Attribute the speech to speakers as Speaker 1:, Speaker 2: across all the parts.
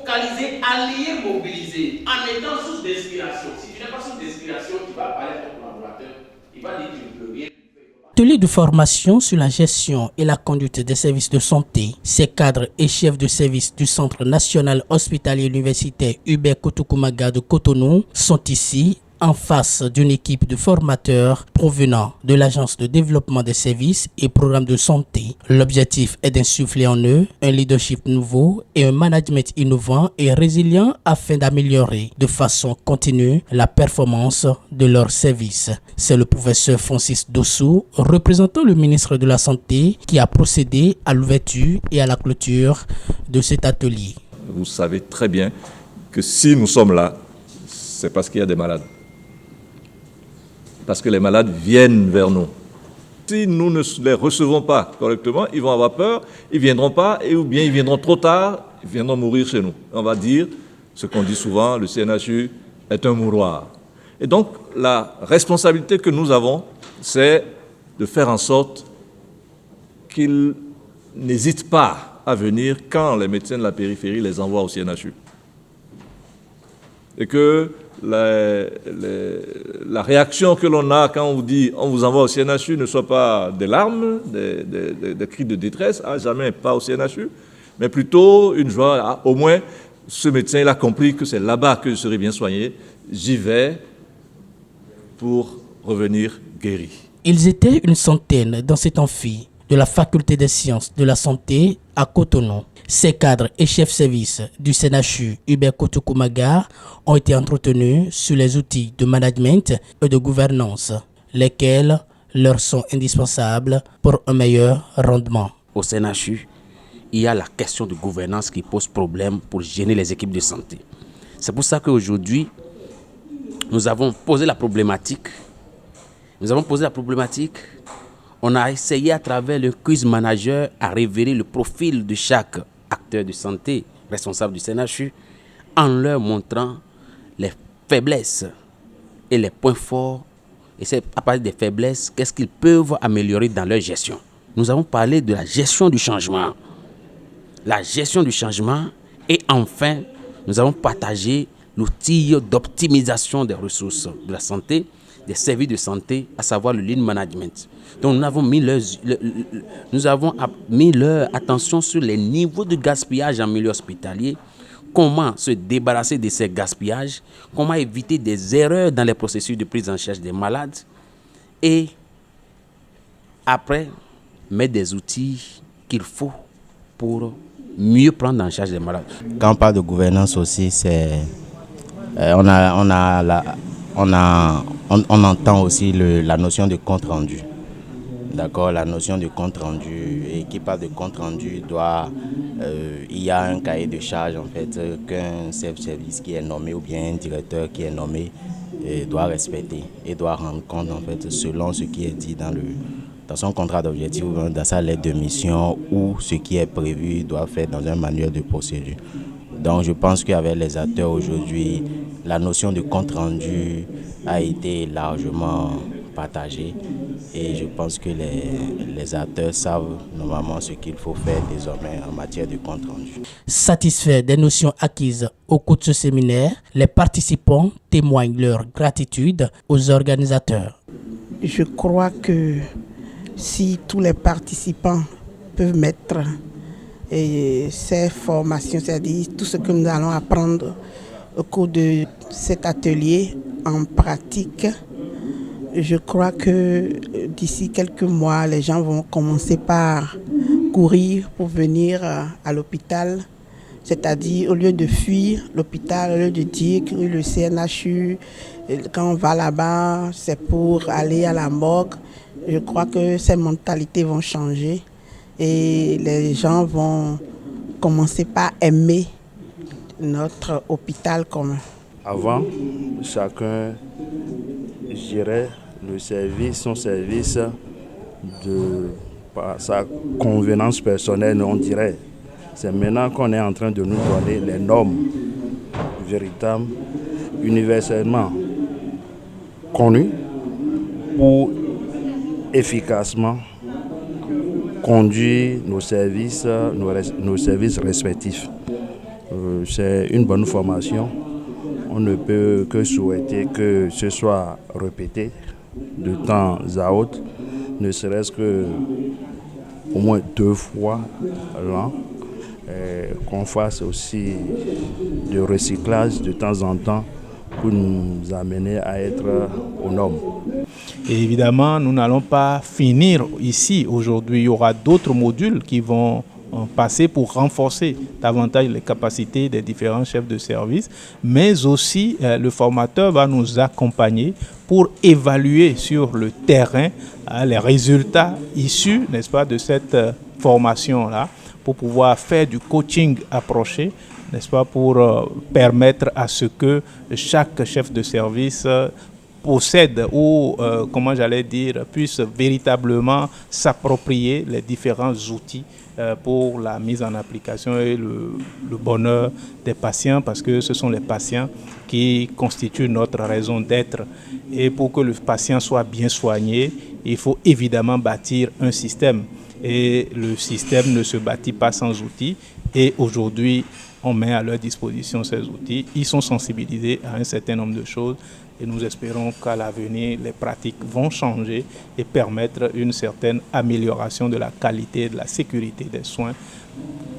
Speaker 1: focaliser, allier, mobiliser, en étant source d'inspiration. Si tu n'es pas source d'inspiration, tu vas parler à ton collaborateur, il va dire que tu ne peux rien.
Speaker 2: Atelier de formation sur la gestion et la conduite des services de santé. Ces cadres et chefs de service du Centre national hospitalier universitaire Hubert Kotoukou-Maga de Cotonou sont ici en face d'une équipe de formateurs provenant de l'Agence de développement des services et programmes de santé. L'objectif est d'insuffler en eux un leadership nouveau et un management innovant et résilient afin d'améliorer de façon continue la performance de leurs services. C'est le professeur Francis Dossou, représentant le ministre de la Santé, qui a procédé à l'ouverture et à la clôture de cet atelier.
Speaker 3: Vous savez très bien que si nous sommes là, c'est parce qu'il y a des malades. Parce que les malades viennent vers nous. Si nous ne les recevons pas correctement, ils vont avoir peur, ils ne viendront pas, ou bien ils viendront trop tard, ils viendront mourir chez nous. On va dire ce qu'on dit souvent, le CNHU est un mouroir. Et donc, la responsabilité que nous avons, c'est de faire en sorte qu'ils n'hésitent pas à venir quand les médecins de la périphérie les envoient au CNHU. Et que la réaction que l'on a quand on vous dit on vous envoie au CNHU ne soit pas des larmes, des cris de détresse, jamais pas au CNHU, mais plutôt une joie, au moins ce médecin il a compris que c'est là-bas que je serai bien soigné, j'y vais pour revenir guéri.
Speaker 2: Ils étaient une centaine dans cet amphi de la Faculté des sciences de la santé à Cotonou. Ces cadres et chefs services du CNHU Hubert Kotoukou-Maga ont été entretenus sur les outils de management et de gouvernance, lesquels leur sont indispensables pour un meilleur rendement.
Speaker 4: Au CNHU, il y a la question de gouvernance qui pose problème pour gérer les équipes de santé. C'est pour ça qu'aujourd'hui, nous avons posé la problématique. On a essayé à travers le quiz manager à révéler le profil de chaque acteur de santé responsable du CNHU en leur montrant les faiblesses et les points forts. Et c'est à partir des faiblesses, qu'est-ce qu'ils peuvent améliorer dans leur gestion. Nous avons parlé de la gestion du changement. La gestion du changement et enfin, nous avons partagé l'outil d'optimisation des ressources de la santé, des services de santé, à savoir le lean management. Donc nous avons mis leur attention sur les niveaux de gaspillage en milieu hospitalier, comment se débarrasser de ces gaspillages, comment éviter des erreurs dans les processus de prise en charge des malades et après mettre des outils qu'il faut pour mieux prendre en charge les malades.
Speaker 5: Quand on parle de gouvernance aussi, on entend aussi la notion de compte rendu. D'accord, la notion de compte rendu, et qui parle de compte rendu il y a un cahier de charge en fait qu'un chef-service qui est nommé ou bien un directeur qui est nommé doit respecter et doit rendre compte en fait selon ce qui est dit dans son contrat d'objectif ou dans sa lettre de mission ou ce qui est prévu doit faire dans un manuel de procédure. Donc je pense qu'avec les acteurs aujourd'hui, la notion de compte rendu a été largement partagée et je pense que les acteurs savent normalement ce qu'il faut faire désormais en matière de compte rendu.
Speaker 2: Satisfaits des notions acquises au cours de ce séminaire, les participants témoignent leur gratitude aux organisateurs.
Speaker 6: Je crois que si tous les participants peuvent mettre ces formations, c'est-à-dire tout ce que nous allons apprendre au cours de cet atelier en pratique, je crois que d'ici quelques mois, les gens vont commencer par courir pour venir à l'hôpital. C'est-à-dire, au lieu de fuir l'hôpital, au lieu de dire que le CNHU, quand on va là-bas, c'est pour aller à la morgue. Je crois que ces mentalités vont changer et les gens vont commencer par aimer notre hôpital commun.
Speaker 7: Avant, chacun gérait son service par sa convenance personnelle, on dirait. C'est maintenant qu'on est en train de nous donner les normes véritables, universellement connues, pour efficacement conduire nos services respectifs. c'est une bonne formation. On ne peut que souhaiter que ce soit répété de temps à autre, ne serait-ce que au moins 2 fois l'an, qu'on fasse aussi du recyclage de temps en temps pour nous amener à être aux normes.
Speaker 8: Et évidemment, nous n'allons pas finir ici aujourd'hui. Il y aura d'autres modules qui vont passer pour renforcer davantage les capacités des différents chefs de service, mais aussi le formateur va nous accompagner pour évaluer sur le terrain les résultats issus, n'est-ce pas, de cette formation-là, pour pouvoir faire du coaching approché, n'est-ce pas, pour permettre à ce que chaque chef de service possède ou, puisse véritablement s'approprier les différents outils pour la mise en application et le bonheur des patients, parce que ce sont les patients qui constituent notre raison d'être. Et pour que le patient soit bien soigné, il faut évidemment bâtir un système. Et le système ne se bâtit pas sans outils. Et aujourd'hui, on met à leur disposition ces outils. Ils sont sensibilisés à un certain nombre de choses et nous espérons qu'à l'avenir, les pratiques vont changer et permettre une certaine amélioration de la qualité et de la sécurité des soins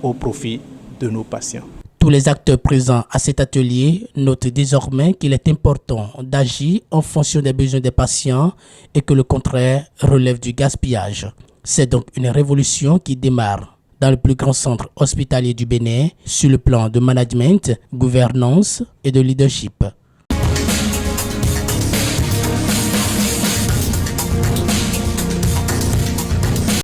Speaker 8: au profit de nos patients.
Speaker 2: Tous les acteurs présents à cet atelier notent désormais qu'il est important d'agir en fonction des besoins des patients et que le contraire relève du gaspillage. C'est donc une révolution qui démarre dans le plus grand centre hospitalier du Bénin sur le plan de management, gouvernance et de leadership.